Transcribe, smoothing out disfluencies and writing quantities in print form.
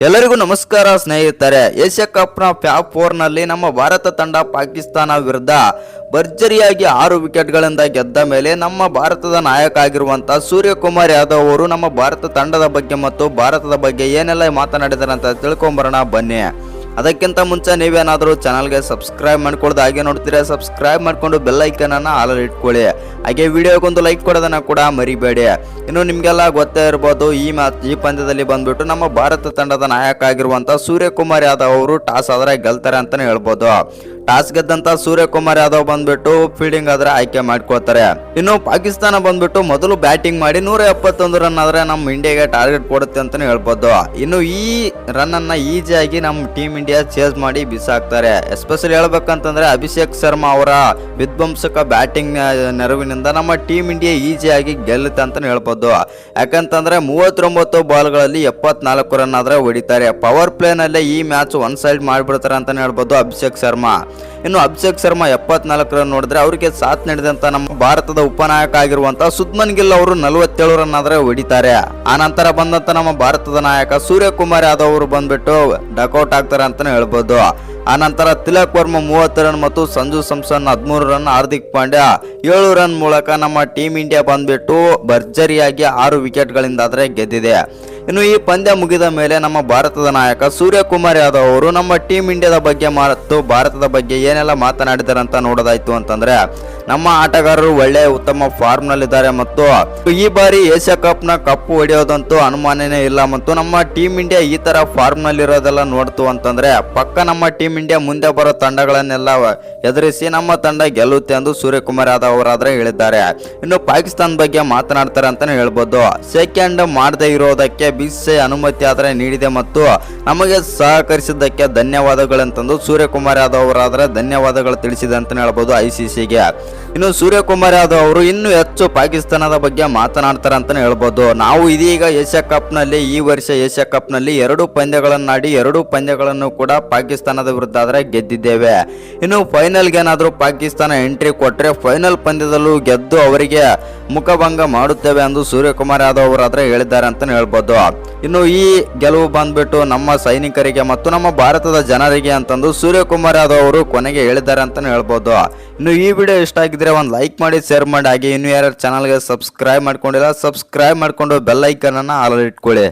ಎಲ್ಲರಿಗೂ ನಮಸ್ಕಾರ ಸ್ನೇಹಿತರೆ. ಏಷ್ಯಾ ಕಪ್ನ ಫ್ಯಾಪ್ 4ನಲ್ಲಿ ನಮ್ಮ ಭಾರತ ತಂಡ ಪಾಕಿಸ್ತಾನ ವಿರುದ್ಧ ಭರ್ಜರಿಯಾಗಿ 6 ವಿಕೆಟ್ಗಳಿಂದ ಗೆದ್ದ ಮೇಲೆ ನಮ್ಮ ಭಾರತದ ನಾಯಕ ಆಗಿರುವಂತಹ ಸೂರ್ಯಕುಮಾರ್ ಯಾದವ್ ಅವರು ನಮ್ಮ ಭಾರತ ತಂಡದ ಬಗ್ಗೆ ಮತ್ತು ಭಾರತದ ಬಗ್ಗೆ ಏನೆಲ್ಲ ಮಾತನಾಡಿದಾರೆ ಅಂತ ತಿಳ್ಕೊಂಬರೋಣ ಬನ್ನಿ. ಅದಕ್ಕಿಂತ ಮುಂಚೆ ನೀವೇನಾದರೂ ಚಾನಲ್ಗೆ ಸಬ್ಸ್ಕ್ರೈಬ್ ಮಾಡ್ಕೊಳ್ಳೋದು ಹಾಗೆ ನೋಡ್ತೀರಾ, ಸಬ್ಸ್ಕ್ರೈಬ್ ಮಾಡ್ಕೊಂಡು ಬೆಲ್ ಐಕನ್ ಅನ್ನು ಆಲ್ ಇಟ್ಕೊಳ್ಳಿ. ಹಾಗೆ ವಿಡಿಯೋಗೊಂದು ಲೈಕ್ ಕೊಡೋದನ್ನ ಕೂಡ ಮರಿಬೇಡಿ. ಇನ್ನು ನಿಮಗೆಲ್ಲ ಗೊತ್ತೇ ಇರ್ಬೋದು, ಈ ಪಂದ್ಯದಲ್ಲಿ ಬಂದ್ಬಿಟ್ಟು ನಮ್ಮ ಭಾರತ ತಂಡದ ನಾಯಕ ಆಗಿರುವಂಥ ಸೂರ್ಯಕುಮಾರ್ ಯಾದವ್ ಅವರು ಟಾಸ್ ಆದ್ರೆ ಗೆಲ್ತಾರೆ ಅಂತಾನೆ ಹೇಳ್ಬೋದು. ಟಾಸ್ ಗೆದ್ದಂತ ಸೂರ್ಯಕುಮಾರ್ ಯಾದವ್ ಬಂದ್ಬಿಟ್ಟು ಫೀಲ್ಡಿಂಗ್ ಆದ್ರೆ ಆಯ್ಕೆ ಮಾಡ್ಕೊಳ್ತಾರೆ. ಇನ್ನು ಪಾಕಿಸ್ತಾನ ಬಂದ್ಬಿಟ್ಟು ಮೊದಲು ಬ್ಯಾಟಿಂಗ್ ಮಾಡಿ 171 ರನ್ ಆದ್ರೆ ನಮ್ಮ ಇಂಡಿಯಾಗೆ ಟಾರ್ಗೆಟ್ ಕೊಡುತ್ತೆ ಅಂತಾನೆ ಹೇಳ್ಬೋದು. ಇನ್ನು ಈ ರನ್ ಅನ್ನ ಈಸಿಯಾಗಿ ನಮ್ಮ ಟೀಮ್ ಇಂಡಿಯಾ ಚೇಸ್ ಮಾಡಿ ಬಿಸಾಕ್ತಾರೆ. ಎಸ್ಪೆಷಲಿ ಹೇಳ್ಬೇಕಂತಂದ್ರೆ ಅಭಿಷೇಕ್ ಶರ್ಮಾ ಅವರ ವಿಧ್ವಂಸಕ ಬ್ಯಾಟಿಂಗ್ ನೆರವಿನಿಂದ ನಮ್ಮ ಟೀಮ್ ಇಂಡಿಯಾ ಈಸಿಯಾಗಿ ಗೆಲ್ಲುತ್ತೆ ಅಂತಾನೆ ಹೇಳ್ಬೋದು. ಯಾಕಂತಂದ್ರೆ 39 ಬಾಲ್ಗಳಲ್ಲಿ 74 ರನ್ ಆದ್ರೆ ಹೊಡಿತಾರೆ. ಪವರ್ ಪ್ಲೇ ನಲ್ಲೇ ಈ ಮ್ಯಾಚ್ ಒನ್ ಸೈಡ್ ಮಾಡಿಬಿಡ್ತಾರೆ ಅಂತಾನೆ ಹೇಳ್ಬೋದು ಅಭಿಷೇಕ್ ಶರ್ಮಾ. ಇನ್ನು ಅಭಿಷೇಕ್ ಶರ್ಮಾ 74 ರನ್ ನೋಡಿದ್ರೆ ಅವರಿಗೆ ಸಾಥ್ ನೀಡಿದಂತ ನಮ್ಮ ಭಾರತದ ಉಪನಾಯಕ ಆಗಿರುವಂತಹ ಸುಬ್ಮನ್ ಗಿಲ್ ಅವರು 47 ರನ್ ಆದ್ರೆ ಹೊಡಿತಾರೆ. ಆ ನಂತರ ಬಂದಂತ ನಮ್ಮ ಭಾರತದ ನಾಯಕ ಸೂರ್ಯಕುಮಾರ್ ಯಾದವ್ ಅವರು ಬಂದ್ಬಿಟ್ಟು ಡಕ್ಔಟ್ ಆಗ್ತಾರೆ ಅಂತಾನೆ ಹೇಳ್ಬೋದು. ಆ ನಂತರ ತಿಲಕ್ ವರ್ಮಾ 30 ರನ್ ಮತ್ತು ಸಂಜು ಸ್ಯಾಮ್ಸನ್ 13 ರನ್, ಹಾರ್ದಿಕ್ ಪಾಂಡ್ಯ 7 ರನ್ ಮೂಲಕ ನಮ್ಮ ಟೀಮ್ ಇಂಡಿಯಾ ಬಂದ್ಬಿಟ್ಟು ಭರ್ಜರಿಯಾಗಿ 6 ವಿಕೆಟ್ಗಳಿಂದ ಆದ್ರೆ ಗೆದ್ದಿದೆ. ಇನ್ನು ಈ ಪಂದ್ಯ ಮುಗಿದ ಮೇಲೆ ನಮ್ಮ ಭಾರತದ ನಾಯಕ ಸೂರ್ಯಕುಮಾರ್ ಯಾದವ್ ಅವರು ನಮ್ಮ ಟೀಮ್ ಇಂಡಿಯಾದ ಬಗ್ಗೆ ಮತ್ತು ಭಾರತದ ಬಗ್ಗೆ ಏನೆಲ್ಲ ಮಾತನಾಡಿದ್ದಾರೆ ಅಂತ ನೋಡೋದಾಯ್ತು ಅಂತಂದ್ರೆ, ನಮ್ಮ ಆಟಗಾರರು ಒಳ್ಳೆ ಉತ್ತಮ ಫಾರ್ಮ್ ನಲ್ಲಿದ್ದಾರೆ ಮತ್ತು ಈ ಬಾರಿ ಏಷ್ಯಾ ಕಪ್ ನ ಕಪ್ಪು ಹೊಡೆಯೋದಂತೂ ಅನುಮಾನನೇ ಇಲ್ಲ ಮತ್ತು ನಮ್ಮ ಟೀಮ್ ಇಂಡಿಯಾ ಈ ತರ ಫಾರ್ಮ್ ನಲ್ಲಿರೋದೆಲ್ಲ ನೋಡ್ತು ಅಂತಂದ್ರೆ ಪಕ್ಕ ನಮ್ಮ ಟೀಮ್ ಇಂಡಿಯಾ ಮುಂದೆ ಬರೋ ತಂಡಗಳನ್ನೆಲ್ಲ ಎದುರಿಸಿ ನಮ್ಮ ತಂಡ ಗೆಲ್ಲುತ್ತೆ ಎಂದು ಸೂರ್ಯಕುಮಾರ್ ಯಾದವ್ ಅವರಾದ್ರೆ ಹೇಳಿದ್ದಾರೆ. ಇನ್ನು ಪಾಕಿಸ್ತಾನ ಬಗ್ಗೆ ಮಾತನಾಡ್ತಾರೆ ಅಂತಾನೆ ಹೇಳ್ಬೋದು. ಸೆಕೆಂಡ್ ಮಾಡದೇ ಇರೋದಕ್ಕೆ BCCI ಅನುಮತಿ ಆದ್ರೆ ನೀಡಿದೆ ಮತ್ತು ನಮಗೆ ಸಹಕರಿಸಿದ್ದಕ್ಕೆ ಧನ್ಯವಾದಗಳಂತಂದು ಸೂರ್ಯಕುಮಾರ್ ಯಾದವ್ ಅವರಾದ್ರೆ ಧನ್ಯವಾದಗಳು ತಿಳಿಸಿದೆ ಅಂತಾನೆ ಹೇಳ್ಬೋದು ICCಗೆ. ಇನ್ನು ಸೂರ್ಯಕುಮಾರ್ ಯಾದವ್ ಅವರು ಇನ್ನೂ ಹೆಚ್ಚು ಪಾಕಿಸ್ತಾನದ ಬಗ್ಗೆ ಮಾತನಾಡ್ತಾರೆ ಅಂತಾನೆ ಹೇಳ್ಬೋದು. ನಾವು ಇದೀಗ ಏಷ್ಯಾ ಕಪ್ ನಲ್ಲಿ ಈ ವರ್ಷ ಏಷ್ಯಾ ಕಪ್ ನಲ್ಲಿ 2 ಪಂದ್ಯಗಳನ್ನಾಡಿ 2 ಪಂದ್ಯಗಳನ್ನು ಕೂಡ ಪಾಕಿಸ್ತಾನದ ವಿರುದ್ಧ ಆದ್ರೆ ಗೆದ್ದಿದ್ದೇವೆ. ಇನ್ನು ಫೈನಲ್ಗೆ ಏನಾದರೂ ಪಾಕಿಸ್ತಾನ ಎಂಟ್ರಿ ಕೊಟ್ಟರೆ ಫೈನಲ್ ಪಂದ್ಯದಲ್ಲೂ ಗೆದ್ದು ಅವರಿಗೆ ಮುಖಭಂಗ ಮಾಡುತ್ತೇವೆ ಎಂದು ಸೂರ್ಯಕುಮಾರ್ ಯಾದವ್ ಅವರಾದ್ರೆ ಹೇಳಿದ್ದಾರೆ ಅಂತಾನೆ ಹೇಳ್ಬೋದು. ಇನ್ನು ಈ ಗೆಲುವು ಬಂದ್ಬಿಟ್ಟು ನಮ್ಮ ಸೈನಿಕರಿಗೆ ಮತ್ತು ನಮ್ಮ ಭಾರತದ ಜನರಿಗೆ ಅಂತಂದು ಸೂರ್ಯಕುಮಾರ್ ಯಾದವ್ ಅವರು ಕೊನೆಗೆ ಹೇಳಿದ್ದಾರೆ ಅಂತಾನೆ ಹೇಳ್ಬೋದು. ಇನ್ನು ಈ ವಿಡಿಯೋ ಇಷ್ಟ ಆಗಿದ್ರೆ ಒಂದು ಲೈಕ್ ಮಾಡಿ, ಶೇರ್ ಮಾಡಿ. ಹಾಗೆ ಇನ್ನು ಯಾರು ಚಾನಲ್ಗೆ ಸಬ್ಸ್ಕ್ರೈಬ್ ಮಾಡ್ಕೊಂಡಿಲ್ಲ ಸಬ್ಸ್ಕ್ರೈಬ್ ಮಾಡ್ಕೊಂಡು ಬೆಲ್ ಐಕನ್ ಅನ್ನ ಆಲ್ ಇಟ್ಕೊಳ್ಳಿ.